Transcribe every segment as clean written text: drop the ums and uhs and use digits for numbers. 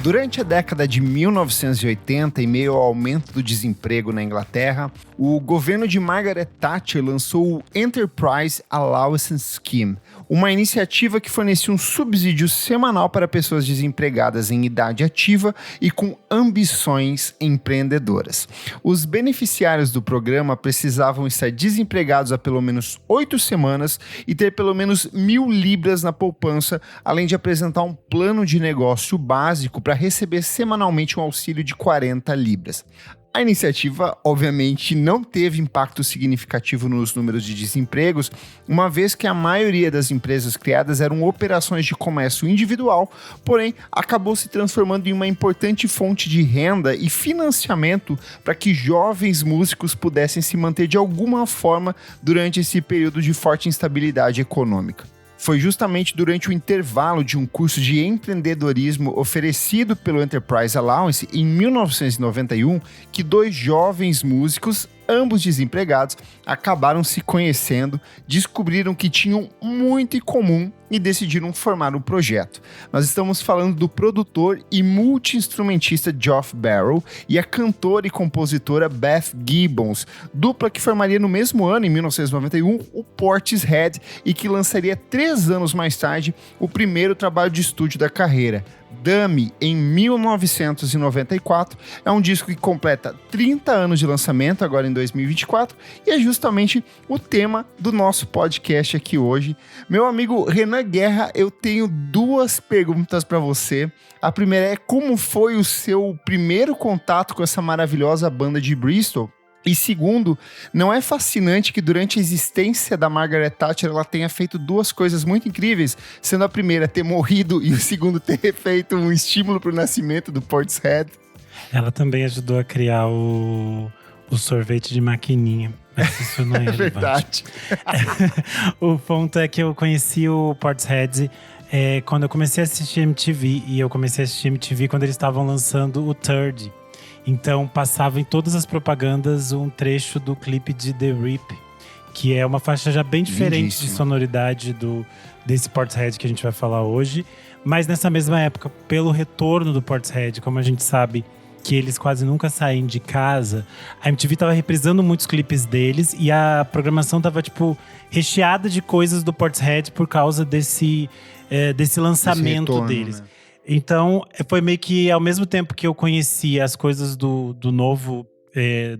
Durante a década de 1980, em meio ao aumento do desemprego na Inglaterra, o governo de Margaret Thatcher lançou o Enterprise Allowance Scheme, uma iniciativa que fornecia um subsídio semanal para pessoas desempregadas em idade ativa e com ambições empreendedoras. Os beneficiários do programa precisavam estar desempregados há pelo menos 8 semanas e ter pelo menos 1.000 libras na poupança, além de apresentar um plano de negócio básico para receber semanalmente um auxílio de 40 libras. A iniciativa, obviamente, não teve impacto significativo nos números de desempregos, uma vez que a maioria das empresas criadas eram operações de comércio individual, porém, acabou se transformando em uma importante fonte de renda e financiamento para que jovens músicos pudessem se manter de alguma forma durante esse período de forte instabilidade econômica. Foi justamente durante o intervalo de um curso de empreendedorismo oferecido pelo Enterprise Allowance em 1991 que 2 jovens músicos, ambos desempregados, acabaram se conhecendo, descobriram que tinham muito em comum e decidiram formar um projeto. Nós estamos falando do produtor e multi-instrumentista Geoff Barrow e a cantora e compositora Beth Gibbons, dupla que formaria no mesmo ano, em 1991, o Portishead e que lançaria 3 anos mais tarde o primeiro trabalho de estúdio da carreira. Dummy, em 1994, é um disco que completa 30 anos de lançamento, agora em 2024, e é justamente o tema do nosso podcast aqui hoje. Meu amigo Renan Guerra, eu tenho 2 perguntas para você. A primeira é: como foi o seu primeiro contato com essa maravilhosa banda de Bristol? E segundo, não é fascinante que durante a existência da Margaret Thatcher ela tenha feito 2 coisas muito incríveis, sendo a primeira ter morrido e o segundo ter feito um estímulo para o nascimento do Portishead? Ela também ajudou a criar o sorvete de maquininha. Mas isso não é verdade. O ponto é que eu conheci o Portishead quando eu comecei a assistir MTV. E eu comecei a assistir MTV quando eles estavam lançando o Third. Então passava em todas as propagandas um trecho do clipe de The Rip, que é uma faixa já bem diferente Lindíssimo. de sonoridade desse Portishead que a gente vai falar hoje. Mas nessa mesma época, pelo retorno do Portishead, como a gente sabe que eles quase nunca saem de casa, a MTV tava reprisando muitos clipes deles e a programação tava, recheada de coisas do Portishead por causa desse lançamento retorno, deles. né? Então, foi meio que ao mesmo tempo que eu conhecia as coisas do novo,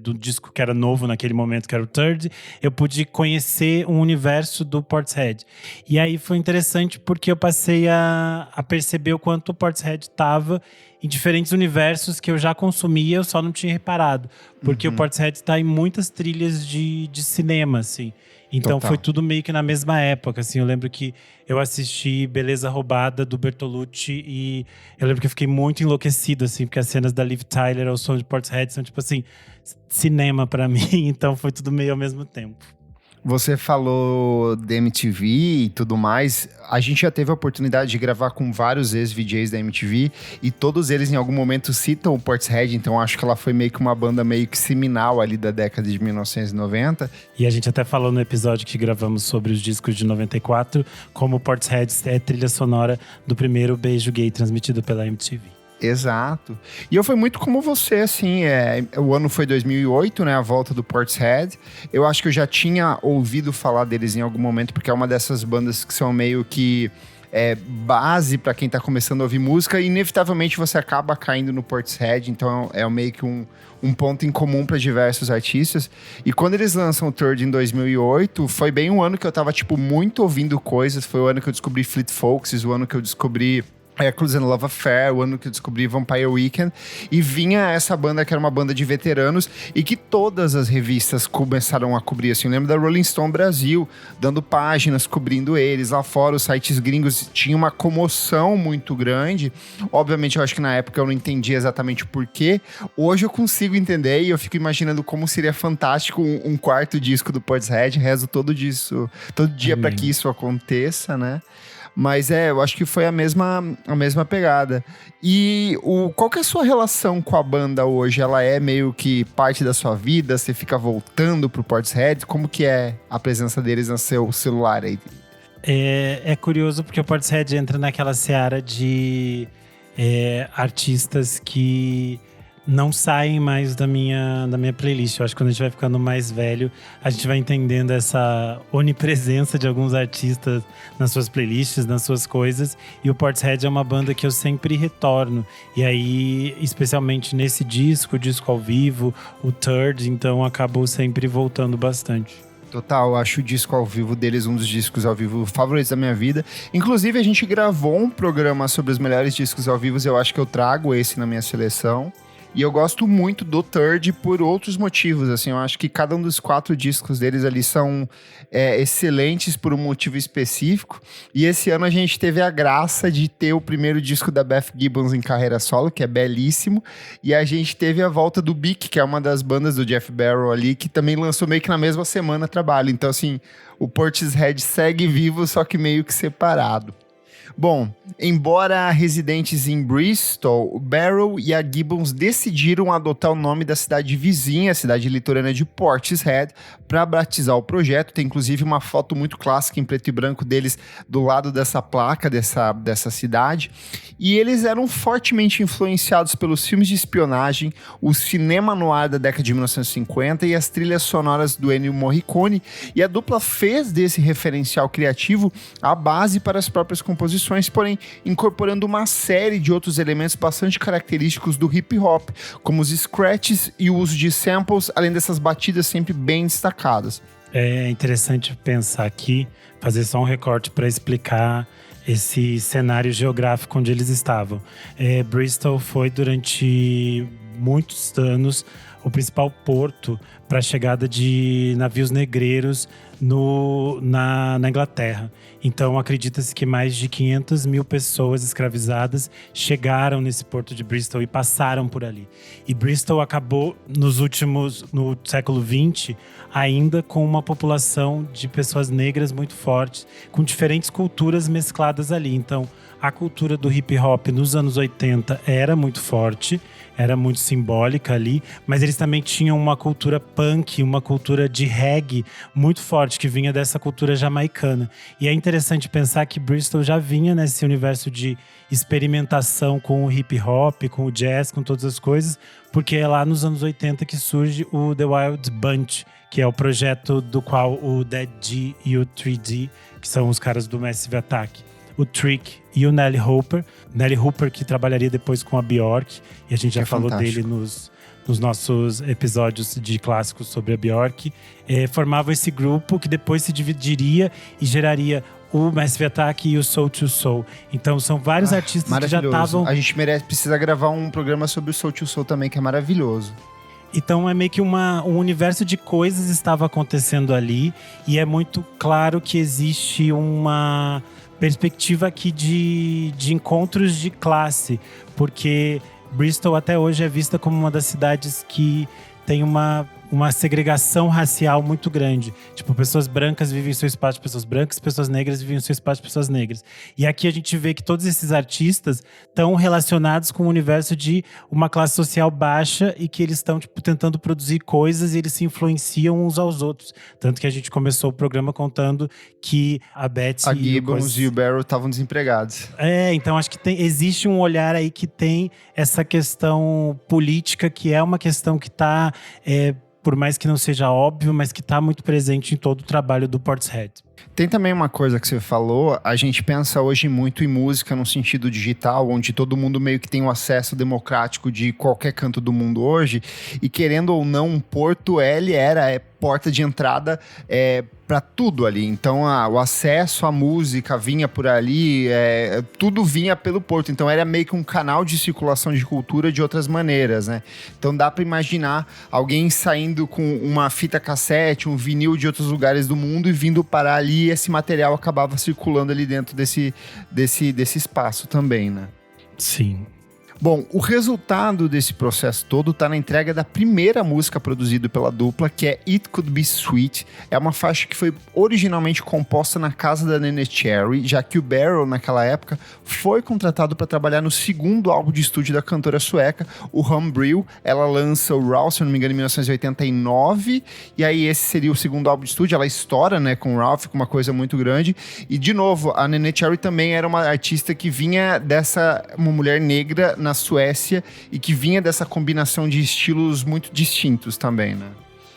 do disco que era novo naquele momento, que era o Third, eu pude conhecer um universo do Portishead. E aí foi interessante porque eu passei a perceber o quanto o Portishead estava em diferentes universos que eu já consumia, eu só não tinha reparado. Porque o Portishead está em muitas trilhas de cinema, assim. Então Total. foi tudo meio que na mesma época, assim. Eu lembro que eu assisti Beleza Roubada, do Bertolucci, e eu lembro que eu fiquei muito enlouquecido, assim, porque as cenas da Liv Tyler ao som de Portishead são, cinema pra mim. Então foi tudo meio ao mesmo tempo. Você falou da MTV e tudo mais. A gente já teve a oportunidade de gravar com vários ex-VJs da MTV e todos eles em algum momento citam o Portishead, então acho que ela foi meio que uma banda meio que seminal ali da década de 1990. E a gente até falou no episódio que gravamos sobre os discos de 94, como o Portishead é trilha sonora do primeiro beijo gay transmitido pela MTV. Exato. E eu fui muito como você, assim, o ano foi 2008, né, a volta do Portishead. Eu acho que eu já tinha ouvido falar deles em algum momento, porque é uma dessas bandas que são meio que base para quem tá começando a ouvir música, e inevitavelmente você acaba caindo no Portishead, então é meio que um ponto em comum para diversos artistas. E quando eles lançam o Third em 2008, foi bem um ano que eu tava, muito ouvindo coisas. Foi o ano que eu descobri Fleet Foxes, o ano que eu descobri Cruise and Love Affair, o ano que eu descobri Vampire Weekend, e vinha essa banda que era uma banda de veteranos e que todas as revistas começaram a cobrir, assim. Eu lembro da Rolling Stone Brasil dando páginas cobrindo eles. Lá fora, os sites gringos tinham uma comoção muito grande. Obviamente, eu acho que na época eu não entendia exatamente o porquê. Hoje eu consigo entender e eu fico imaginando como seria fantástico um 4º disco do Portishead. Rezo todo dia para que isso aconteça, né? Mas eu acho que foi a mesma pegada. E qual que é a sua relação com a banda hoje? Ela é meio que parte da sua vida? Você fica voltando pro Portishead? Como que é a presença deles no seu celular aí? É curioso porque o Portishead entra naquela seara de artistas que não saem mais da minha playlist. Eu acho que quando a gente vai ficando mais velho, a gente vai entendendo essa onipresença de alguns artistas nas suas playlists, nas suas coisas. E o Portishead é uma banda que eu sempre retorno. E aí, especialmente nesse disco, o disco ao vivo, o Third, então acabou sempre voltando bastante. Total, acho o disco ao vivo deles um dos discos ao vivo favoritos da minha vida. Inclusive, a gente gravou um programa sobre os melhores discos ao vivo. Eu acho que eu trago esse na minha seleção. E eu gosto muito do Third por outros motivos, assim, eu acho que cada um dos 4 discos deles ali são excelentes por um motivo específico. E esse ano a gente teve a graça de ter o primeiro disco da Beth Gibbons em carreira solo, que é belíssimo. E a gente teve a volta do Beak, que é uma das bandas do Jeff Barrow ali, que também lançou meio que na mesma semana trabalho. Então, assim, o Portishead segue vivo, só que meio que separado. Bom, embora residentes em Bristol, Barrow e a Gibbons decidiram adotar o nome da cidade vizinha, a cidade litorânea de Portishead, para batizar o projeto. Tem inclusive uma foto muito clássica em preto e branco deles do lado dessa placa, dessa cidade. E eles eram fortemente influenciados pelos filmes de espionagem, o cinema noir da década de 1950 e as trilhas sonoras do Ennio Morricone. E a dupla fez desse referencial criativo a base para as próprias composições, porém incorporando uma série de outros elementos bastante característicos do hip hop, como os scratches e o uso de samples, além dessas batidas sempre bem destacadas. É interessante pensar aqui, fazer só um recorte para explicar esse cenário geográfico onde eles estavam. Bristol foi durante muitos anos o principal porto para a chegada de navios negreiros na Inglaterra. Então, acredita-se que mais de 500 mil pessoas escravizadas chegaram nesse porto de Bristol e passaram por ali. E Bristol acabou, no século XX, ainda com uma população de pessoas negras muito fortes, com diferentes culturas mescladas ali. Então, a cultura do hip hop nos anos 80 era muito forte, era muito simbólica ali, mas eles também tinham uma cultura punk, uma cultura de reggae muito forte, que vinha dessa cultura jamaicana. E é interessante pensar que Bristol já vinha nesse universo de experimentação com o hip hop, com o jazz, com todas as coisas, porque é lá nos anos 80 que surge o The Wild Bunch, que é o projeto do qual o Dead G e o 3D, que são os caras do Massive Attack, o Trick e o Nelly Hooper. Nelly Hooper, que trabalharia depois com a Bjork, e a gente já falou dele nos nossos episódios de clássicos sobre a Bjork. Formava esse grupo que depois se dividiria e geraria o Massive Attack e o Soul II Soul. Então são vários artistas que já estavam... A gente precisa gravar um programa sobre o Soul II Soul também, que é maravilhoso. Então é meio que um universo de coisas estava acontecendo ali, e é muito claro que existe uma perspectiva aqui de encontros de classe, porque Bristol até hoje é vista como uma das cidades que tem uma segregação racial muito grande. Tipo, pessoas brancas vivem em seu espaço de pessoas brancas, pessoas negras vivem em seu espaço de pessoas negras. E aqui a gente vê que todos esses artistas estão relacionados com o universo de uma classe social baixa e que eles estão, tipo, tentando produzir coisas e eles se influenciam uns aos outros. Tanto que a gente começou o programa contando que a Betsy... A Gibbons e o Barrow estavam desempregados. Então acho que existe um olhar aí que tem essa questão política, que é uma questão que está... por mais que não seja óbvio, mas que está muito presente em todo o trabalho do Portishead. Tem também uma coisa que você falou, a gente pensa hoje muito em música no sentido digital, onde todo mundo meio que tem um acesso democrático de qualquer canto do mundo hoje, e querendo ou não, Porto era porta de entrada para tudo ali. Então o acesso à música vinha por ali, tudo vinha pelo Porto. Então era meio que um canal de circulação de cultura de outras maneiras, né? Então dá para imaginar alguém saindo com uma fita cassete, um vinil de outros lugares do mundo e vindo parar ali, e esse material acabava circulando ali dentro desse espaço também, né? Sim. Bom, o resultado desse processo todo está na entrega da primeira música produzida pela dupla, que é It Could Be Sweet. É uma faixa que foi originalmente composta na casa da Neneh Cherry, já que o Barrow, naquela época, foi contratado para trabalhar no segundo álbum de estúdio da cantora sueca, o Homebrew. Ela lança o Ralph, se eu não me engano, em 1989, e aí esse seria o segundo álbum de estúdio. Ela estoura, né, com o Ralph, com uma coisa muito grande. E, de novo, a Neneh Cherry também era uma artista que vinha uma mulher negra na Suécia e que vinha dessa combinação de estilos muito distintos também, né?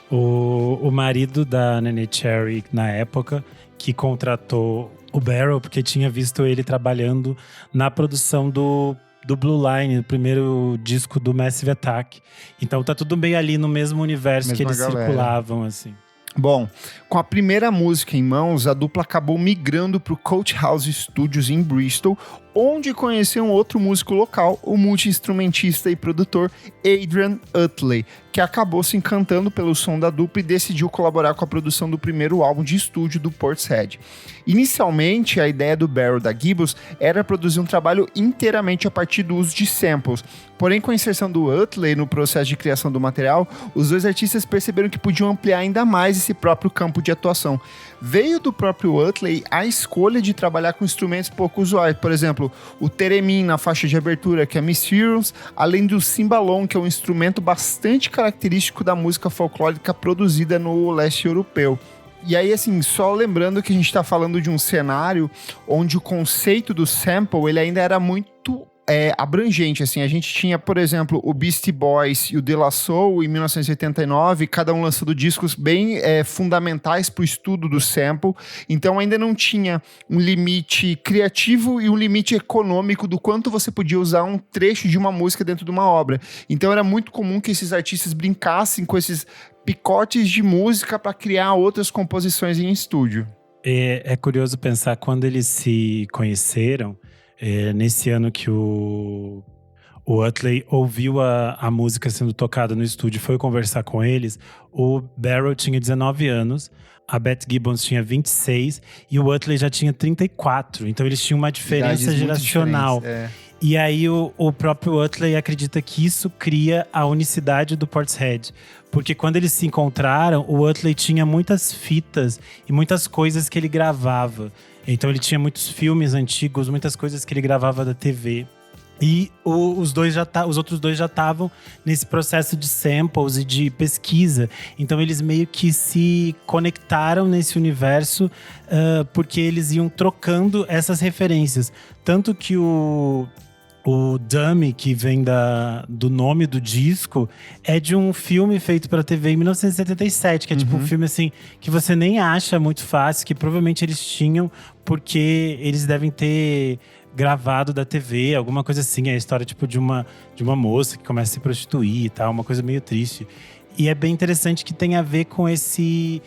O marido da Neneh Cherry, na época, que contratou o Barrow, porque tinha visto ele trabalhando na produção do Blue Line, o primeiro disco do Massive Attack. Então tá tudo bem ali no mesmo universo que eles circulavam, assim. Bom, com a primeira música em mãos, a dupla acabou migrando para o Coach House Studios em Bristol, onde conheceu um outro músico local, o multi-instrumentista e produtor Adrian Utley, que acabou se encantando pelo som da dupla e decidiu colaborar com a produção do primeiro álbum de estúdio do Portishead. Inicialmente, a ideia do Barrow da Gibbons era produzir um trabalho inteiramente a partir do uso de samples. Porém, com a inserção do Utley no processo de criação do material, os dois artistas perceberam que podiam ampliar ainda mais esse próprio campo de atuação. Veio do próprio Utley a escolha de trabalhar com instrumentos pouco usuais, por exemplo, o theremin na faixa de abertura, que é Miss Heroes, além do cimbalom, que é um instrumento bastante característico da música folclórica produzida no leste europeu. E aí, assim, só lembrando que a gente está falando de um cenário onde o conceito do sample ele ainda era muito abrangente, assim. A gente tinha, por exemplo, o Beastie Boys e o De La Soul em 1989, cada um lançando discos bem fundamentais para o estudo do sample. Então ainda não tinha um limite criativo e um limite econômico do quanto você podia usar um trecho de uma música dentro de uma obra. Então era muito comum que esses artistas brincassem com esses picotes de música para criar outras composições em estúdio. É curioso pensar quando eles se conheceram. Nesse ano que o Utley ouviu a música sendo tocada no estúdio e foi conversar com eles, o Barrow tinha 19 anos, a Beth Gibbons tinha 26 e o Utley já tinha 34. Então eles tinham uma diferença geracional. E aí o próprio Utley acredita que isso cria a unicidade do Portishead. Porque quando eles se encontraram, o Utley tinha muitas fitas e muitas coisas que ele gravava. Então ele tinha muitos filmes antigos, muitas coisas que ele gravava da TV. E os outros dois já estavam nesse processo de samples e de pesquisa. Então eles meio que se conectaram nesse universo porque eles iam trocando essas referências. Tanto que o Dummy, que vem do nome do disco, é de um filme feito pra TV em 1977, que é tipo um filme assim, que você nem acha muito fácil, que provavelmente eles tinham, porque eles devem ter gravado da TV, alguma coisa assim. É a história tipo de uma moça que começa a se prostituir e tal, uma coisa meio triste. E é bem interessante que tem a ver com esse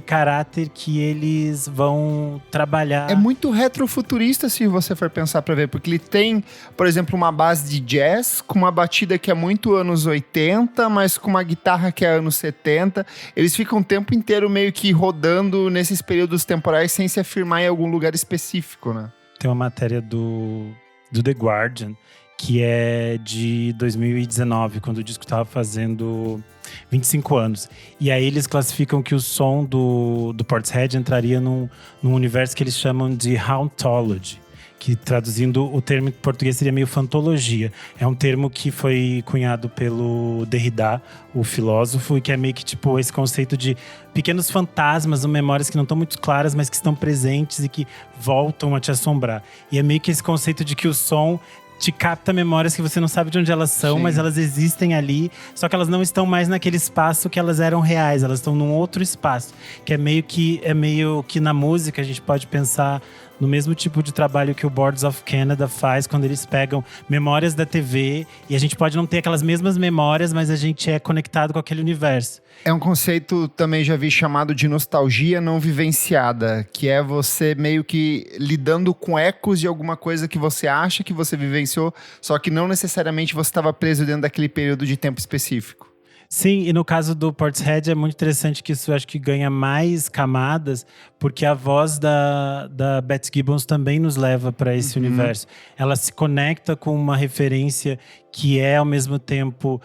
caráter que eles vão trabalhar. É muito retrofuturista se você for pensar pra ver, porque ele tem, por exemplo, uma base de jazz com uma batida que é muito anos 80, mas com uma guitarra que é anos 70. Eles ficam o tempo inteiro meio que rodando nesses períodos temporais sem se afirmar em algum lugar específico, né? Tem uma matéria do The Guardian, que é de 2019, quando o disco estava fazendo 25 anos. E aí eles classificam que o som do Portishead entraria num universo que eles chamam de hauntology, que traduzindo o termo em português seria meio fantologia. É um termo que foi cunhado pelo Derrida, o filósofo, e que é meio que tipo esse conceito de pequenos fantasmas ou memórias que não estão muito claras, mas que estão presentes e que voltam a te assombrar. E é meio que esse conceito de que o som te capta memórias que você não sabe de onde elas são, Sim. mas elas existem ali, só que elas não estão mais naquele espaço que elas eram reais, elas estão num outro espaço, que é meio que na música a gente pode pensar no mesmo tipo de trabalho que o Boards of Canada faz quando eles pegam memórias da TV e a gente pode não ter aquelas mesmas memórias, mas a gente é conectado com aquele universo. É um conceito, também já vi, chamado de nostalgia não vivenciada, que é você meio que lidando com ecos de alguma coisa que você acha que você vivenciou, só que não necessariamente você estava preso dentro daquele período de tempo específico. Sim, e no caso do Portishead é muito interessante que isso eu acho que ganha mais camadas, porque a voz da Beth Gibbons também nos leva para esse universo. Ela se conecta com uma referência que é ao mesmo tempo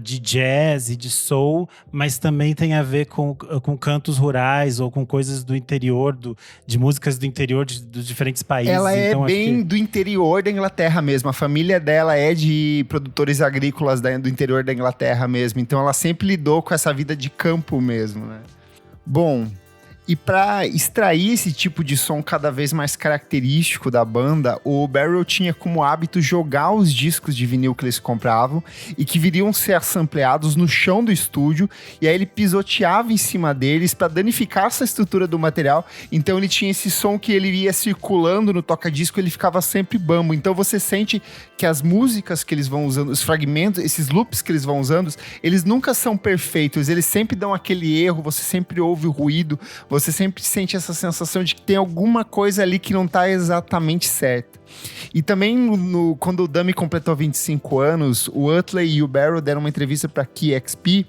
de jazz e de soul, mas também tem a ver com cantos rurais ou com coisas do interior, de músicas do interior dos diferentes países. Ela é então, bem do interior da Inglaterra mesmo. A família dela é de produtores agrícolas do interior da Inglaterra mesmo. Então ela sempre lidou com essa vida de campo mesmo, né? Bom, e para extrair esse tipo de som cada vez mais característico da banda, o Barrow tinha como hábito jogar os discos de vinil que eles compravam e que viriam ser sampleados no chão do estúdio, e aí ele pisoteava em cima deles para danificar essa estrutura do material. Então ele tinha esse som que ele ia circulando no toca-disco, ele ficava sempre bambo. Então você sente que as músicas que eles vão usando, os fragmentos, esses loops que eles vão usando, eles nunca são perfeitos, eles sempre dão aquele erro, você sempre ouve o ruído, você sempre sente essa sensação de que tem alguma coisa ali que não está exatamente certa. E também, quando o Dummy completou 25 anos, o Utley e o Barrow deram uma entrevista para KEXP,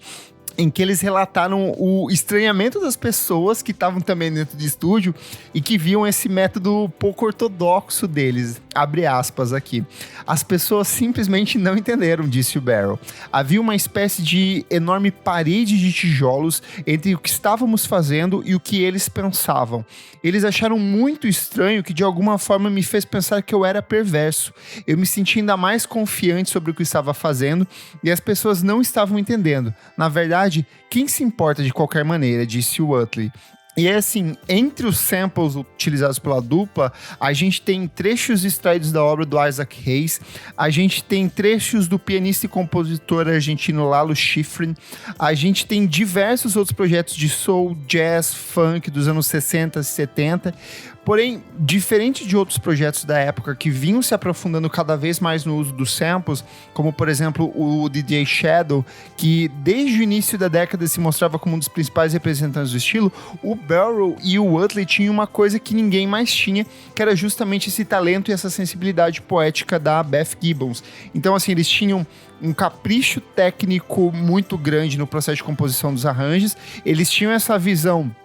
em que eles relataram o estranhamento das pessoas que estavam também dentro do estúdio e que viam esse método pouco ortodoxo deles. Abre aspas aqui. As pessoas simplesmente não entenderam, disse o Barrow. Havia uma espécie de enorme parede de tijolos entre o que estávamos fazendo e o que eles pensavam. Eles acharam muito estranho, que de alguma forma me fez pensar que eu era perverso. Eu me senti ainda mais confiante sobre o que estava fazendo e as pessoas não estavam entendendo. Na verdade, quem se importa de qualquer maneira, disse o Utley. E é assim, entre os samples utilizados pela dupla, a gente tem trechos extraídos da obra do Isaac Hayes, a gente tem trechos do pianista e compositor argentino Lalo Schifrin, a gente tem diversos outros projetos de soul, jazz, funk dos anos 60 e 70, porém, diferente de outros projetos da época que vinham se aprofundando cada vez mais no uso dos samples, como por exemplo o DJ Shadow, que desde o início da década se mostrava como um dos principais representantes do estilo, o Barrow e o Utley tinham uma coisa que ninguém mais tinha, que era justamente esse talento e essa sensibilidade poética da Beth Gibbons. Então, assim, eles tinham um capricho técnico muito grande no processo de composição dos arranjos, eles tinham essa visão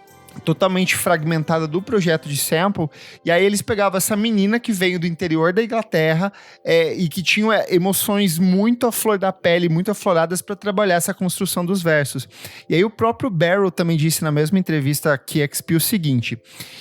totalmente fragmentada do projeto de sample, e aí eles pegavam essa menina que veio do interior da Inglaterra e que tinha emoções muito à flor da pele, muito afloradas para trabalhar essa construção dos versos. E aí o próprio Barrow também disse na mesma entrevista que XP o seguinte: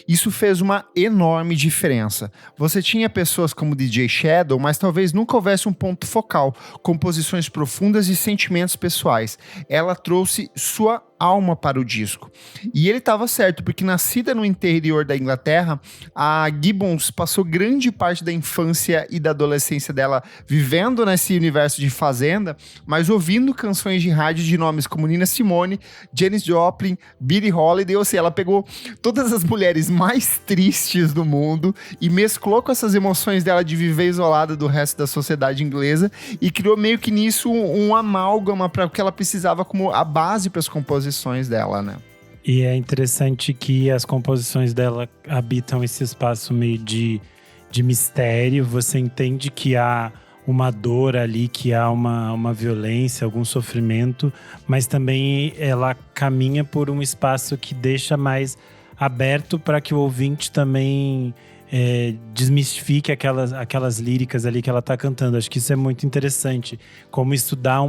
isso fez uma enorme diferença. Você tinha pessoas como DJ Shadow, mas talvez nunca houvesse um ponto focal, composições profundas e sentimentos pessoais. Ela trouxe sua alma para o disco. E ele estava certo, porque nascida no interior da Inglaterra, a Gibbons passou grande parte da infância e da adolescência dela vivendo nesse universo de fazenda, mas ouvindo canções de rádio de nomes como Nina Simone, Janis Joplin, Billie Holiday, ou seja, ela pegou todas as mulheres mais tristes do mundo e mesclou com essas emoções dela de viver isolada do resto da sociedade inglesa e criou meio que nisso um amálgama para o que ela precisava como a base para as composições dela, né? E é interessante que as composições dela habitam esse espaço meio de mistério. Você entende que há uma dor ali, que há uma violência, algum sofrimento, mas também ela caminha por um espaço que deixa mais aberto para que o ouvinte também desmistifique aquelas líricas ali que ela está cantando. Acho que isso é muito interessante, como isso dá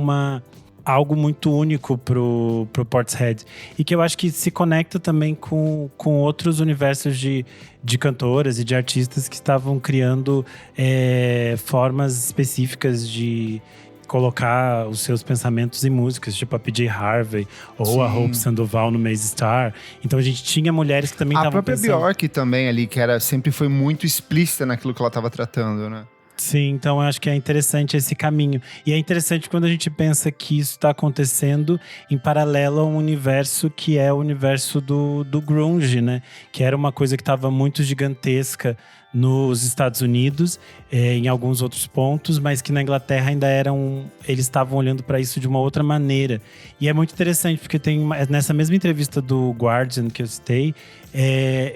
algo muito único pro Portishead, e que eu acho que se conecta também com outros universos de cantoras e de artistas que estavam criando formas específicas de colocar os seus pensamentos em músicas, tipo a PJ Harvey ou Sim. a Hope Sandoval no Maze Star. Então a gente tinha mulheres que também estavam pensando... A própria Bjork também ali, que sempre foi muito explícita naquilo que ela estava tratando, né? Sim, então eu acho que é interessante esse caminho. E é interessante quando a gente pensa que isso está acontecendo em paralelo a um universo que é o universo do grunge, né? Que era uma coisa que estava muito gigantesca nos Estados Unidos, em alguns outros pontos, mas que na Inglaterra ainda eles estavam olhando para isso de uma outra maneira. E é muito interessante, porque nessa mesma entrevista do Guardian que eu citei,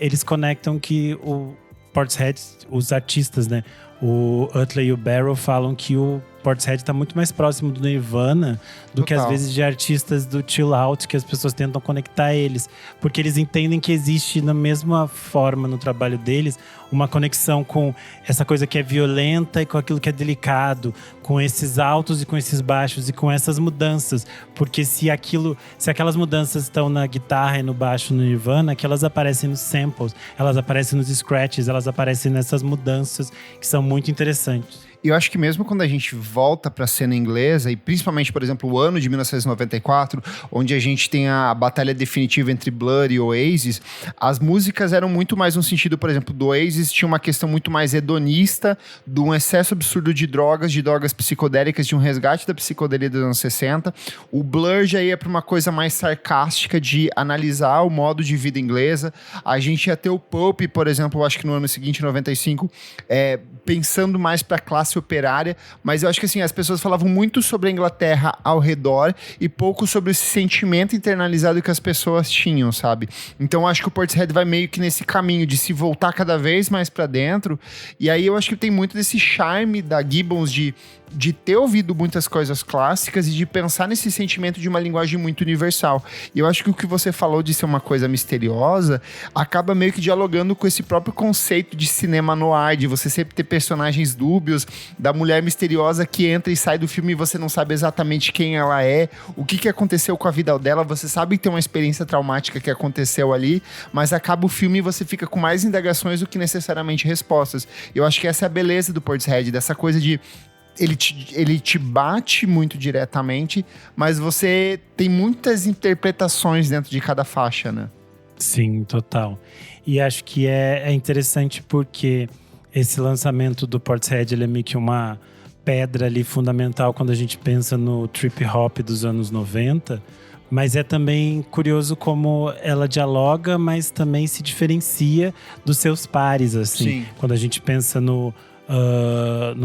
eles conectam que o Portishead, os artistas, né? O Utley e o Barrow falam que o Portishead tá muito mais próximo do Nirvana do que às vezes de artistas do chill out, que as pessoas tentam conectar eles. Porque eles entendem que existe na mesma forma no trabalho deles uma conexão com essa coisa que é violenta e com aquilo que é delicado, com esses altos e com esses baixos e com essas mudanças. Porque se aquelas mudanças estão na guitarra e no baixo no Nirvana, que elas aparecem nos samples, elas aparecem nos scratches, elas aparecem nessas mudanças que são muito interessantes. E eu acho que mesmo quando a gente volta para a cena inglesa, e principalmente, por exemplo, o ano de 1994, onde a gente tem a batalha definitiva entre Blur e Oasis, as músicas eram muito mais no sentido, por exemplo, do Oasis tinha uma questão muito mais hedonista, de um excesso absurdo de drogas psicodélicas, de um resgate da psicodelia dos anos 60. O Blur já ia para uma coisa mais sarcástica de analisar o modo de vida inglesa. A gente ia ter o Pulp, por exemplo, eu acho que no ano seguinte, 95, pensando mais para a classe operária, mas eu acho que assim, as pessoas falavam muito sobre a Inglaterra ao redor e pouco sobre esse sentimento internalizado que as pessoas tinham, sabe? Então eu acho que o Portishead vai meio que nesse caminho de se voltar cada vez mais para dentro, e aí eu acho que tem muito desse charme da Gibbons de ter ouvido muitas coisas clássicas e de pensar nesse sentimento de uma linguagem muito universal. E eu acho que o que você falou de ser uma coisa misteriosa acaba meio que dialogando com esse próprio conceito de cinema noir, de você sempre ter personagens dúbios, da mulher misteriosa que entra e sai do filme e você não sabe exatamente quem ela é, o que aconteceu com a vida dela, você sabe que tem uma experiência traumática que aconteceu ali, mas acaba o filme e você fica com mais indagações do que necessariamente respostas. Eu acho que essa é a beleza do Portishead, dessa coisa de ele te bate muito diretamente, mas você tem muitas interpretações dentro de cada faixa, né? Sim, total. E acho que é interessante porque esse lançamento do Portishead, ele é meio que uma pedra ali fundamental quando a gente pensa no trip hop dos anos 90, mas é também curioso como ela dialoga, mas também se diferencia dos seus pares, assim. Sim. Quando a gente pensa no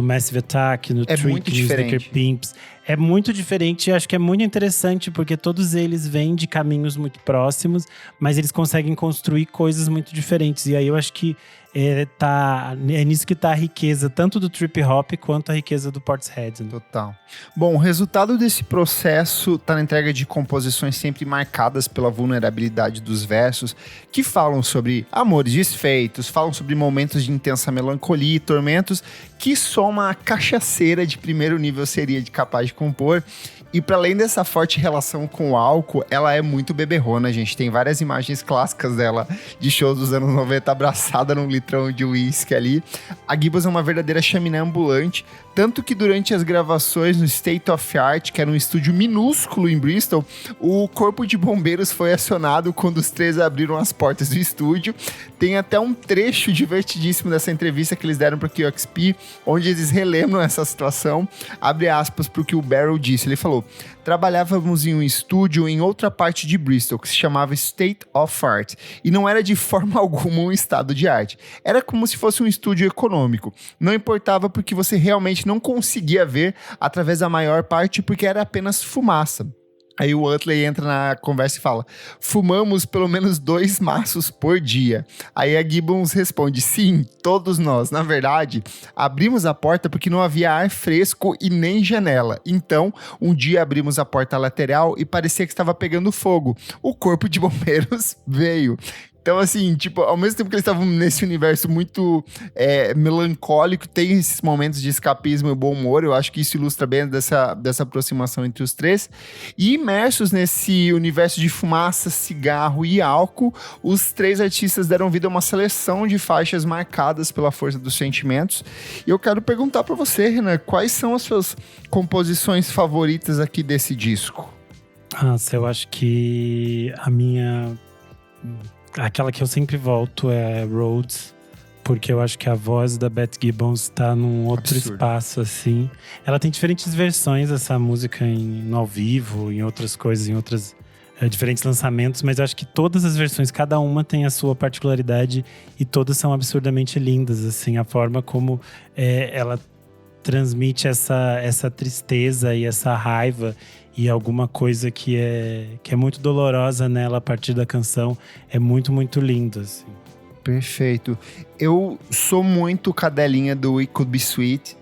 Massive Attack, no Trick, no Sneaker Pimps. É muito diferente e acho que é muito interessante porque todos eles vêm de caminhos muito próximos, mas eles conseguem construir coisas muito diferentes. E aí eu acho que é nisso que tá a riqueza, tanto do trip hop quanto a riqueza do Portishead. Né? Total. Bom, o resultado desse processo tá na entrega de composições sempre marcadas pela vulnerabilidade dos versos, que falam sobre amores desfeitos, falam sobre momentos de intensa melancolia e tormentos, que só uma cachaceira de primeiro nível seria capaz de compor. E para além dessa forte relação com o álcool, ela é muito beberrona, gente. Tem várias imagens clássicas dela de shows dos anos 90 abraçada num litrão de uísque ali. A Gibbons é uma verdadeira chaminé ambulante, tanto que durante as gravações no State of Art, que era um estúdio minúsculo em Bristol, o corpo de bombeiros foi acionado quando os três abriram as portas do estúdio. Tem até um trecho divertidíssimo dessa entrevista que eles deram para o QXP, onde eles relembram essa situação. Abre aspas para o que o Barrel disse. Ele falou: trabalhávamos em um estúdio em outra parte de Bristol, que se chamava State of Art, e não era de forma alguma um estado de arte. Era como se fosse um estúdio econômico. Não importava porque você realmente não conseguia ver através da maior parte, porque era apenas fumaça. Aí o Utley entra na conversa e fala: fumamos pelo menos 2 maços por dia. Aí a Gibbons responde: sim, todos nós. Na verdade, abrimos a porta porque não havia ar fresco e nem janela. Então, um dia abrimos a porta lateral e parecia que estava pegando fogo. O corpo de bombeiros veio. Então, assim, tipo, ao mesmo tempo que eles estavam nesse universo muito melancólico, tem esses momentos de escapismo e bom humor. Eu acho que isso ilustra bem dessa aproximação entre os três. E imersos nesse universo de fumaça, cigarro e álcool, os três artistas deram vida a uma seleção de faixas marcadas pela força dos sentimentos. E eu quero perguntar pra você, Renan, quais são as suas composições favoritas aqui desse disco? Nossa, eu acho que aquela que eu sempre volto é Roads, porque eu acho que a voz da Beth Gibbons tá num outro espaço, assim. Ela tem diferentes versões dessa música no ao vivo, em outras coisas, em outros diferentes lançamentos, mas eu acho que todas as versões, cada uma tem a sua particularidade e todas são absurdamente lindas, assim. A forma como ela transmite essa tristeza e essa raiva e alguma coisa que é muito dolorosa nela a partir da canção. É muito, muito lindo, assim. Perfeito. Eu sou muito cadelinha do It Could Be Sweet,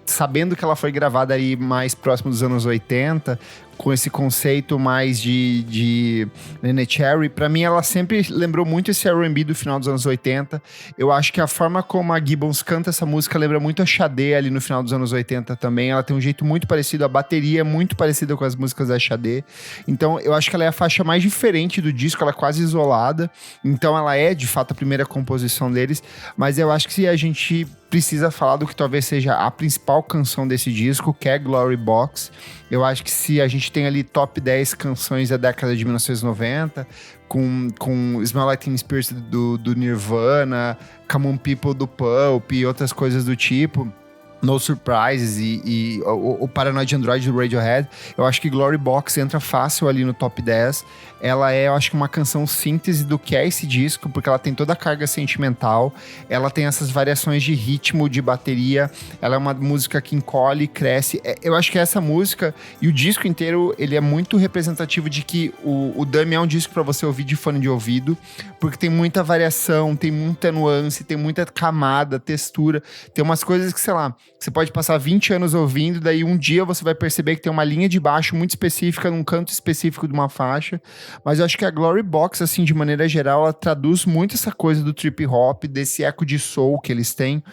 sabendo que ela foi gravada aí mais próximo dos anos 80, com esse conceito mais de Neneh Cherry. Pra mim, ela sempre lembrou muito esse R&B do final dos anos 80. Eu acho que a forma como a Gibbons canta essa música lembra muito a Sade ali no final dos anos 80 também. Ela tem um jeito muito parecido, a bateria é muito parecida com as músicas da Sade. Então, eu acho que ela é a faixa mais diferente do disco, ela é quase isolada. Então, ela é, de fato, a primeira composição deles. Mas eu acho que se a gente precisa falar do que talvez seja a principal canção desse disco, que é Glory Box. Eu acho que se a gente tem ali top 10 canções da década de 1990, com Smell Like Teen Spirit do Nirvana, Come On People do Pulp e outras coisas do tipo, No Surprises e o Paranoid Android do Radiohead, eu acho que Glory Box entra fácil ali no top 10. Ela é, eu acho que uma canção síntese do que é esse disco, porque ela tem toda a carga sentimental, ela tem essas variações de ritmo, de bateria, ela é uma música que encolhe, cresce. Eu acho que essa música e o disco inteiro, ele é muito representativo de que o Dummy é um disco para você ouvir de fone de ouvido, porque tem muita variação, tem muita nuance, tem muita camada, textura, tem umas coisas que, sei lá, você pode passar 20 anos ouvindo, daí um dia você vai perceber que tem uma linha de baixo muito específica, num canto específico de uma faixa. Mas eu acho que a Glory Box, assim, de maneira geral, ela traduz muito essa coisa do trip hop, desse eco de soul que eles têm.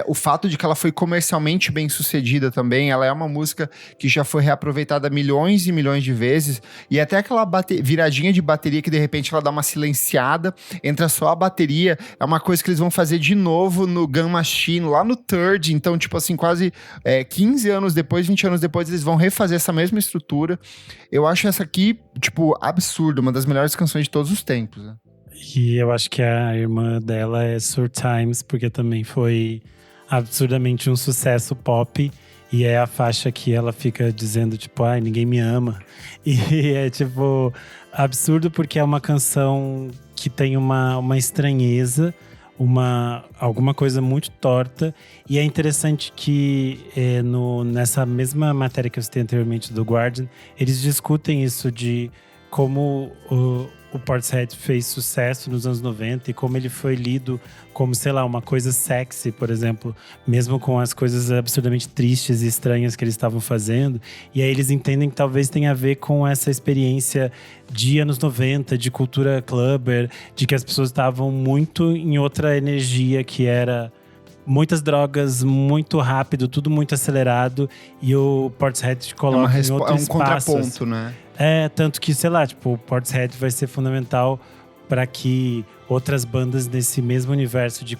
O fato de que ela foi comercialmente bem sucedida também, ela é uma música que já foi reaproveitada milhões e milhões de vezes, e até aquela viradinha de bateria que de repente ela dá uma silenciada, entra só a bateria, é uma coisa que eles vão fazer de novo no Gun Machine, lá no Third, então tipo assim, quase 15 anos depois, 20 anos depois, eles vão refazer essa mesma estrutura. Eu acho essa aqui, tipo, absurda, uma das melhores canções de todos os tempos, né? E eu acho que a irmã dela é Sur Times, porque também foi absurdamente um sucesso pop. E é a faixa que ela fica dizendo, tipo, ai, ninguém me ama. E é, tipo, absurdo porque é uma canção que tem uma estranheza, alguma coisa muito torta. E é interessante que nessa mesma matéria que eu citei anteriormente do Guardian, eles discutem isso de como o Portishead fez sucesso nos anos 90 e como ele foi lido como, sei lá, uma coisa sexy, por exemplo, mesmo com as coisas absurdamente tristes e estranhas que eles estavam fazendo. E aí eles entendem que talvez tenha a ver com essa experiência de anos 90, de cultura clubber, de que as pessoas estavam muito em outra energia, que era muitas drogas, muito rápido, tudo muito acelerado, e o Portishead coloca em outro espaço. É um contraponto, né? Tanto que, sei lá, tipo, o Portishead vai ser fundamental para que outras bandas nesse mesmo universo de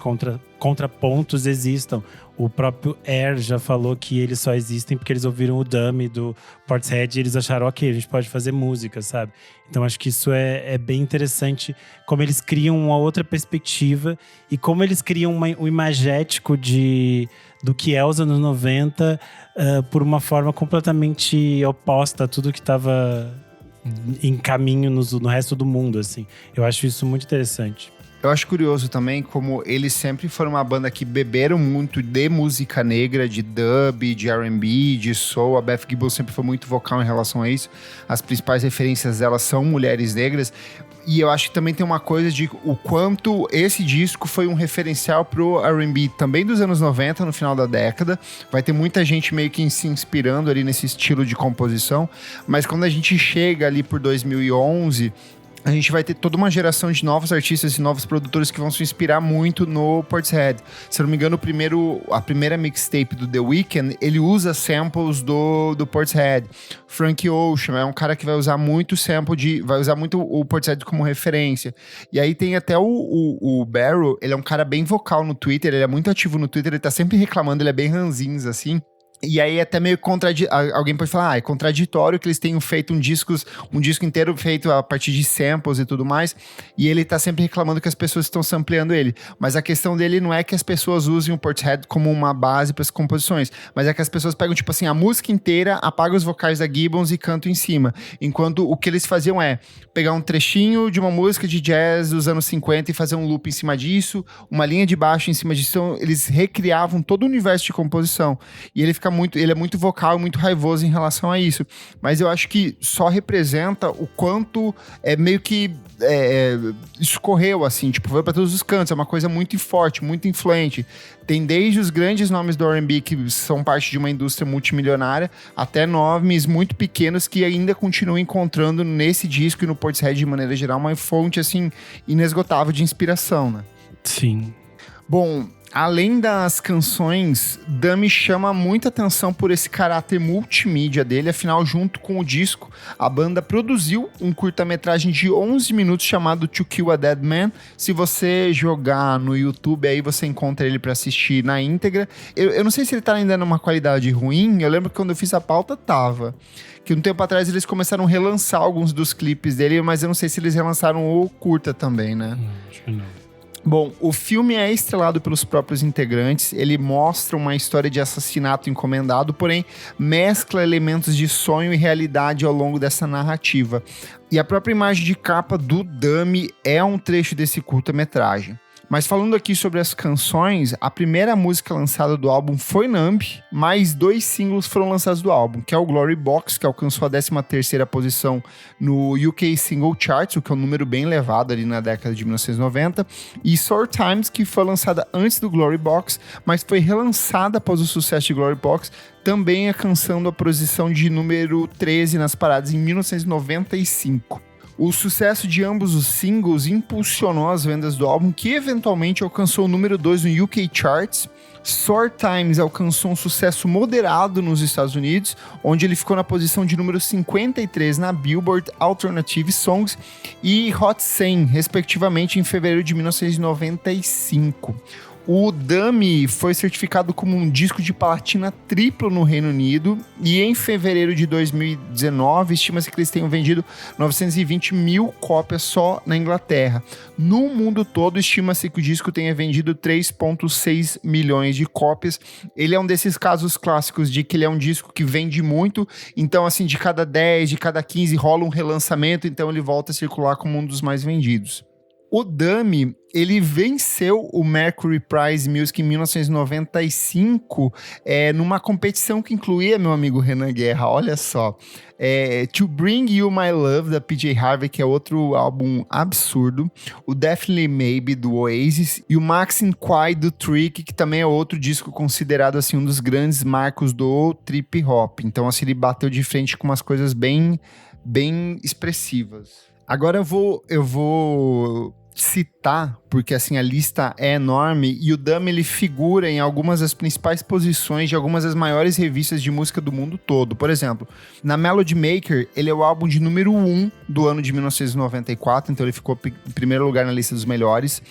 contrapontos existam. O próprio Air já falou que eles só existem porque eles ouviram o Dummy do Portishead e eles acharam, ok, a gente pode fazer música, sabe? Então acho que isso é bem interessante, como eles criam uma outra perspectiva e como eles criam o imagético do que é os anos 90 por uma forma completamente oposta a tudo que estava em caminho no resto do mundo, assim. Eu acho isso muito interessante. Eu acho curioso também como eles sempre foram uma banda que beberam muito de música negra, de dub, de R&B, de soul. A Beth Gibbons sempre foi muito vocal em relação a isso. As principais referências dela são mulheres negras. E eu acho que também tem uma coisa de o quanto esse disco foi um referencial pro R&B também dos anos 90, no final da década. Vai ter muita gente meio que se inspirando ali nesse estilo de composição. Mas quando a gente chega ali por 2011... a gente vai ter toda uma geração de novos artistas e novos produtores que vão se inspirar muito no Portishead. Se eu não me engano, a primeira mixtape do The Weeknd, ele usa samples do Portishead. Frank Ocean é um cara que vai usar muito vai usar muito o Portishead como referência. E aí tem até o Barrow, ele é um cara bem vocal no Twitter, ele é muito ativo no Twitter, ele tá sempre reclamando, ele é bem ranzinza, assim. E aí até meio alguém pode falar, é contraditório que eles tenham feito um disco inteiro feito a partir de samples e tudo mais, e ele tá sempre reclamando que as pessoas estão sampleando ele. Mas a questão dele não é que as pessoas usem o Portishead como uma base para as composições, mas é que as pessoas pegam, tipo assim, a música inteira, apagam os vocais da Gibbons e cantam em cima. Enquanto o que eles faziam é pegar um trechinho de uma música de jazz dos anos 50 e fazer um loop em cima disso, uma linha de baixo em cima disso. Então, eles recriavam todo o universo de composição. E ele ficava ele é muito vocal e muito raivoso em relação a isso. Mas eu acho que só representa o quanto meio que escorreu, assim, tipo, foi pra todos os cantos. É uma coisa muito forte, muito influente. Tem desde os grandes nomes do R&B que são parte de uma indústria multimilionária, até nomes muito pequenos que ainda continuam encontrando nesse disco e no Portishead de maneira geral uma fonte, assim, inesgotável de inspiração, né? Sim. Bom, além das canções, Dummy chama muita atenção por esse caráter multimídia dele, afinal, junto com o disco, a banda produziu um curta-metragem de 11 minutos chamado To Kill a Dead Man. Se você jogar no YouTube, aí você encontra ele pra assistir na íntegra. Eu não sei se ele tá ainda numa qualidade ruim, eu lembro que quando eu fiz a pauta, tava. Que um tempo atrás eles começaram a relançar alguns dos clipes dele, mas eu não sei se eles relançaram o curta também, né? Acho que não. Bom, o filme é estrelado pelos próprios integrantes, ele mostra uma história de assassinato encomendado, porém mescla elementos de sonho e realidade ao longo dessa narrativa. E a própria imagem de capa do Dummy é um trecho desse curta-metragem. Mas falando aqui sobre as canções, a primeira música lançada do álbum foi Numb, mais 2 singles foram lançados do álbum, que é o Glory Box, que alcançou a 13ª posição no UK Single Charts, o que é um número bem elevado ali na década de 1990, e Sour Times, que foi lançada antes do Glory Box, mas foi relançada após o sucesso de Glory Box, também alcançando a posição de número 13 nas paradas em 1995. O sucesso de ambos os singles impulsionou as vendas do álbum, que eventualmente alcançou o número 2 no UK Charts. Sour Times alcançou um sucesso moderado nos Estados Unidos, onde ele ficou na posição de número 53 na Billboard Alternative Songs e Hot 100, respectivamente, em fevereiro de 1995. O Dummy foi certificado como um disco de platina triplo no Reino Unido e em fevereiro de 2019 estima-se que eles tenham vendido 920 mil cópias só na Inglaterra. No mundo todo estima-se que o disco tenha vendido 3,6 milhões de cópias. Ele é um desses casos clássicos de que ele é um disco que vende muito, então assim, de cada 10, de cada 15 rola um relançamento, então ele volta a circular como um dos mais vendidos. O Dummy, ele venceu o Mercury Prize Music em 1995 numa competição que incluía meu amigo Renan Guerra, olha só. To Bring You My Love, da PJ Harvey, que é outro álbum absurdo. O Definitely Maybe, do Oasis. E o Maxine Quay, do Trick, que também é outro disco considerado assim, um dos grandes marcos do trip hop. Então assim, ele bateu de frente com umas coisas bem expressivas. Agora eu vou citar, porque assim a lista é enorme, e o Dummy ele figura em algumas das principais posições de algumas das maiores revistas de música do mundo todo. Por exemplo, na Melody Maker, ele é o álbum de número 1 do ano de 1994, então ele ficou em primeiro lugar na lista dos melhores.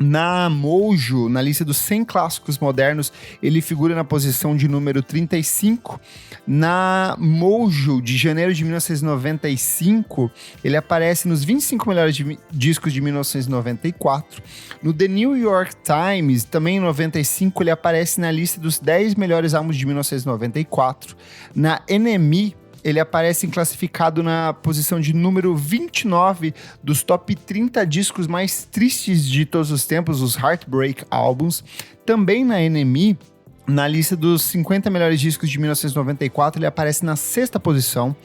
Na Mojo, na lista dos 100 clássicos modernos, ele figura na posição de número 35. Na Mojo, de janeiro de 1995, ele aparece nos 25 melhores discos de 1994. No The New York Times, também em 95, ele aparece na lista dos 10 melhores álbuns de 1994. Na NME, ele aparece classificado na posição de número 29 dos top 30 discos mais tristes de todos os tempos, os Heartbreak Albums. Também na NME, na lista dos 50 melhores discos de 1994, ele aparece na 6ª posição.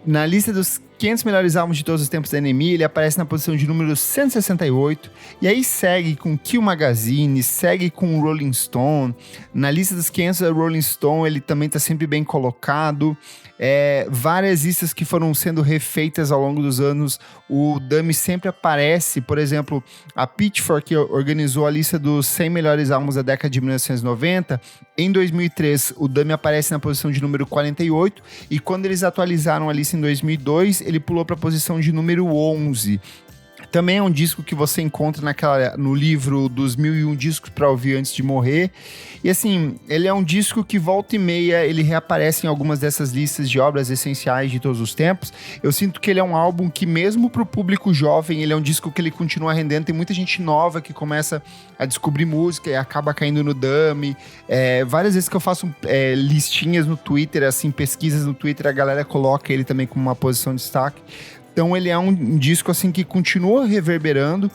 Na lista dos 500 melhores álbuns de todos os tempos da NME, ele aparece na posição de número 168, e aí segue com Kill Magazine, segue com Rolling Stone. Na lista dos 500 da Rolling Stone, ele também está sempre bem colocado. Várias listas que foram sendo refeitas ao longo dos anos, o Dummy sempre aparece. Por exemplo, a Pitchfork organizou a lista dos 100 melhores álbuns da década de 1990. Em 2003, o Dummy aparece na posição de número 48, e quando eles atualizaram a lista em 2002, ele pulou para a posição de número 11. Também é um disco que você encontra no livro dos 1001 discos para ouvir antes de morrer. E assim, ele é um disco que volta e meia ele reaparece em algumas dessas listas de obras essenciais de todos os tempos. Eu sinto que ele é um álbum que, mesmo para o público jovem, ele é um disco que ele continua rendendo. Tem muita gente nova que começa a descobrir música e acaba caindo no Dummy. Várias vezes que eu faço listinhas no Twitter, assim, pesquisas no Twitter, a galera coloca ele também como uma posição de destaque. Então ele é um disco assim que continua reverberando,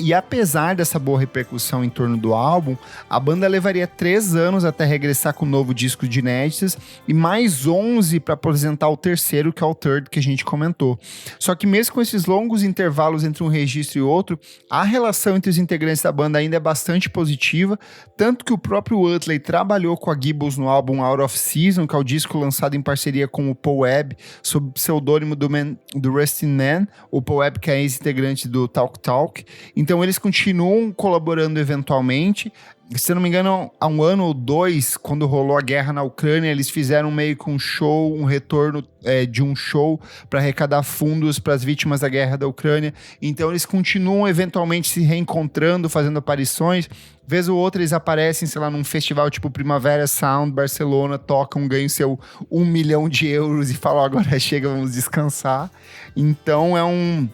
E apesar dessa boa repercussão em torno do álbum, a banda levaria 3 anos até regressar com um novo disco de inéditas e mais 11 para apresentar o terceiro, que é o Third, que a gente comentou. Só que mesmo com esses longos intervalos entre um registro e outro, a relação entre os integrantes da banda ainda é bastante positiva, tanto que o próprio Utley trabalhou com a Gibbons no álbum Out of Season, que é o disco lançado em parceria com o Paul Webb, sob o pseudônimo do Rusty Man, o Paul Webb que é ex-integrante do Talk Talk. Então eles continuam colaborando eventualmente. Se eu não me engano, há 1 ano ou 2, quando rolou a guerra na Ucrânia, eles fizeram meio que um show, um retorno de um show para arrecadar fundos para as vítimas da guerra da Ucrânia. Então eles continuam eventualmente se reencontrando, fazendo aparições. Vez ou outra eles aparecem, sei lá, num festival tipo Primavera Sound, Barcelona, tocam, ganham seu 1 milhão de euros e falam, agora chega, vamos descansar. Então é um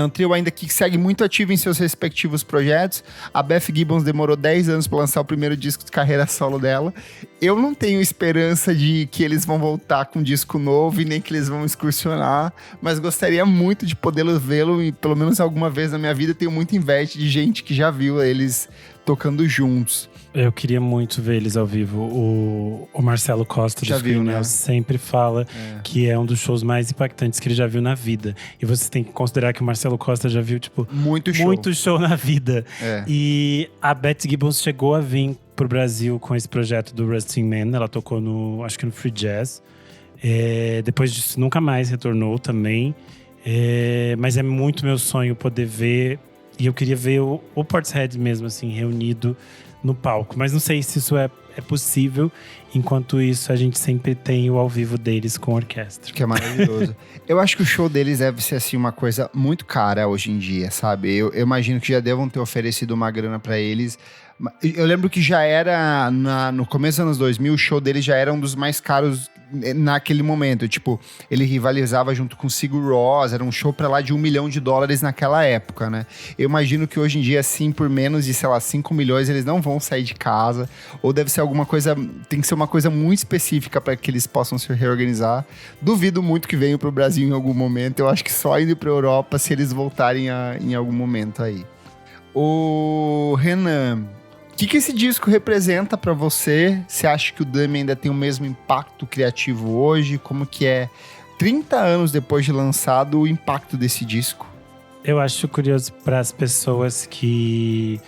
trio ainda que segue muito ativo em seus respectivos projetos. A Beth Gibbons demorou 10 anos para lançar o primeiro disco de carreira solo dela. Eu não tenho esperança de que eles vão voltar com um disco novo e nem que eles vão excursionar, mas gostaria muito de poder vê-lo e pelo menos alguma vez na minha vida tenho muita inveja de gente que já viu eles tocando juntos. Eu queria muito ver eles ao vivo. O Marcelo Costa do Scream, né? Sempre fala que é um dos shows mais impactantes que ele já viu na vida. E você tem que considerar que o Marcelo Costa já viu, tipo, muito show na vida. E a Beth Gibbons chegou a vir pro Brasil com esse projeto do Rusty Man. Ela tocou acho que no Free Jazz. Depois disso, nunca mais retornou também. Mas é muito meu sonho poder ver. E eu queria ver o Portishead mesmo, assim, reunido no palco. Mas não sei se isso é possível. Enquanto isso, a gente sempre tem o ao vivo deles com orquestra. Que é maravilhoso. Eu acho que o show deles deve ser, assim, uma coisa muito cara hoje em dia, sabe? Eu imagino que já devam ter oferecido uma grana pra eles. Eu lembro que já era, no começo dos anos 2000, o show deles já era um dos mais caros naquele momento. Tipo, ele rivalizava junto com o Sigur Rós, era um show pra lá de $1 milhão naquela época, né? Eu imagino que hoje em dia, assim, por menos de, sei lá, 5 milhões, eles não vão sair de casa. Ou deve ser alguma coisa, tem que ser uma coisa muito específica para que eles possam se reorganizar. Duvido muito que venham pro Brasil em algum momento. Eu acho que só indo pra Europa se eles voltarem em algum momento aí. O Renan, o que esse disco representa pra você? Você acha que o Dummy ainda tem o mesmo impacto criativo hoje? Como que é, 30 anos depois de lançado, o impacto desse disco? Eu acho curioso para as pessoas que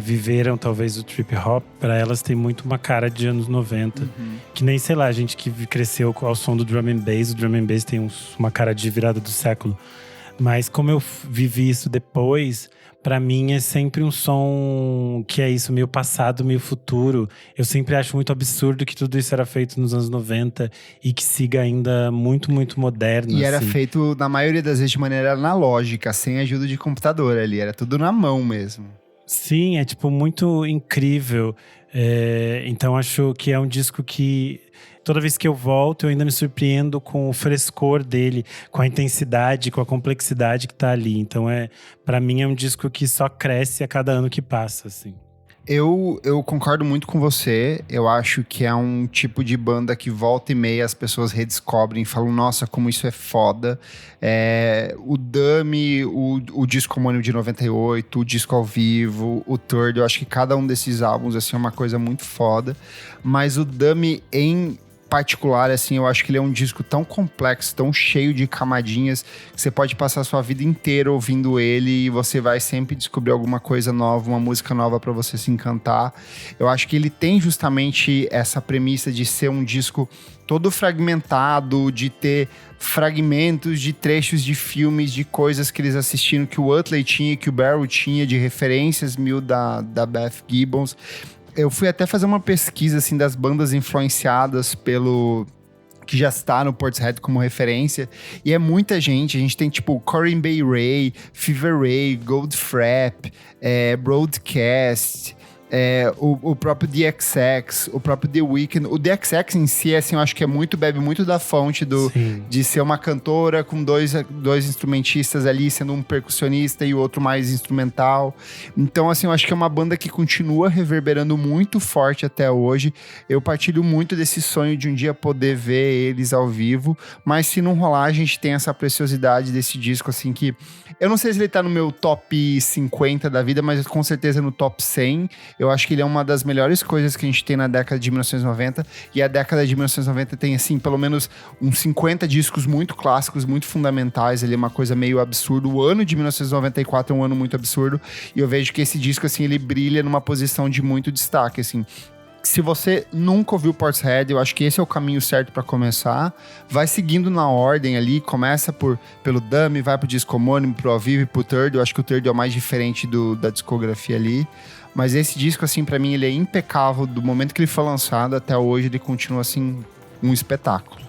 viveram talvez o trip hop, para elas tem muito uma cara de anos 90. Que nem, sei lá, a gente que cresceu ao som do drum and bass, o drum and bass tem uma cara de virada do século. Mas como eu vivi isso depois, pra mim é sempre um som que é isso, meio passado, meio futuro. Eu sempre acho muito absurdo que tudo isso era feito nos anos 90 e que siga ainda muito, muito moderno. E assim. era feito, na maioria das vezes, de maneira analógica, sem ajuda de computador ali. Era tudo na mão mesmo. Sim, é tipo muito incrível. Então acho que é um disco que toda vez que eu volto, eu ainda me surpreendo com o frescor dele, com a intensidade, com a complexidade que tá ali. Então pra mim é um disco que só cresce a cada ano que passa, assim. Eu concordo muito com você. Eu acho que é um tipo de banda que volta e meia as pessoas redescobrem e falam, nossa, como isso é foda. O Dummy, o disco homônimo de 98, o disco ao vivo, o Third, eu acho que cada um desses álbuns assim, é uma coisa muito foda. Mas o Dummy em particular, assim, eu acho que ele é um disco tão complexo, tão cheio de camadinhas, que você pode passar a sua vida inteira ouvindo ele e você vai sempre descobrir alguma coisa nova, uma música nova pra você se encantar. Eu acho que ele tem justamente essa premissa de ser um disco todo fragmentado, de ter fragmentos de trechos de filmes, de coisas que eles assistiram, que o Utley tinha, que o Barrow tinha, de referências mil da Beth Gibbons. Eu fui até fazer uma pesquisa, assim, das bandas influenciadas que já está no Portishead como referência, e é muita gente. A gente tem, tipo, Corinne Bay Ray, Fever Ray, Goldfrapp, Broadcast, O próprio DXX, o próprio The Weeknd. O DXX em si, assim, eu acho que bebe muito da fonte de ser uma cantora com dois instrumentistas ali, sendo um percussionista e o outro mais instrumental. Então, assim, eu acho que é uma banda que continua reverberando muito forte até hoje. Eu partilho muito desse sonho de um dia poder ver eles ao vivo, mas se não rolar, a gente tem essa preciosidade desse disco, assim, que eu não sei se ele tá no meu top 50 da vida, mas com certeza no top 100. Eu acho que ele é uma das melhores coisas que a gente tem na década de 1990. E a década de 1990 tem, assim, pelo menos uns 50 discos muito clássicos, muito fundamentais. Ele é uma coisa meio absurda. O ano de 1994 é um ano muito absurdo. E eu vejo que esse disco, assim, ele brilha numa posição de muito destaque, assim. Se você nunca ouviu Portishead, eu acho que esse é o caminho certo para começar. Vai seguindo na ordem ali, começa pelo Dummy, vai pro disco homônimo, pro Ao Vivo e pro Third. Eu acho que o Third é o mais diferente da discografia ali. Mas esse disco, assim, pra mim, ele é impecável. Do momento que ele foi lançado até hoje, ele continua, assim, um espetáculo.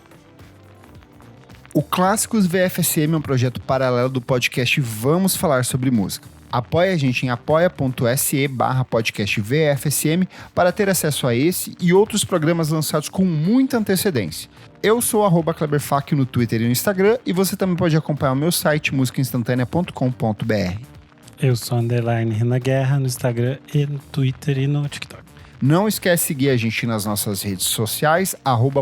O Clássicos VFSM é um projeto paralelo do podcast Vamos Falar Sobre Música. Apoie a gente em apoia.se/podcast VFSM para ter acesso a esse e outros programas lançados com muita antecedência. Eu sou @KleberFak no Twitter e no Instagram, e você também pode acompanhar o meu site musicainstantanea.com.br. Eu sou _Renan Guerra no Instagram e no Twitter e no TikTok. Não esquece de seguir a gente nas nossas redes sociais,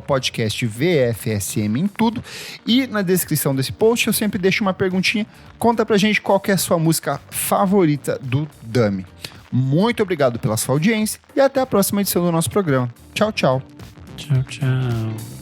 @podcast VFSM em tudo. E na descrição desse post eu sempre deixo uma perguntinha. Conta pra gente qual que é a sua música favorita do Dummy. Muito obrigado pela sua audiência e até a próxima edição do nosso programa. Tchau, tchau. Tchau, tchau.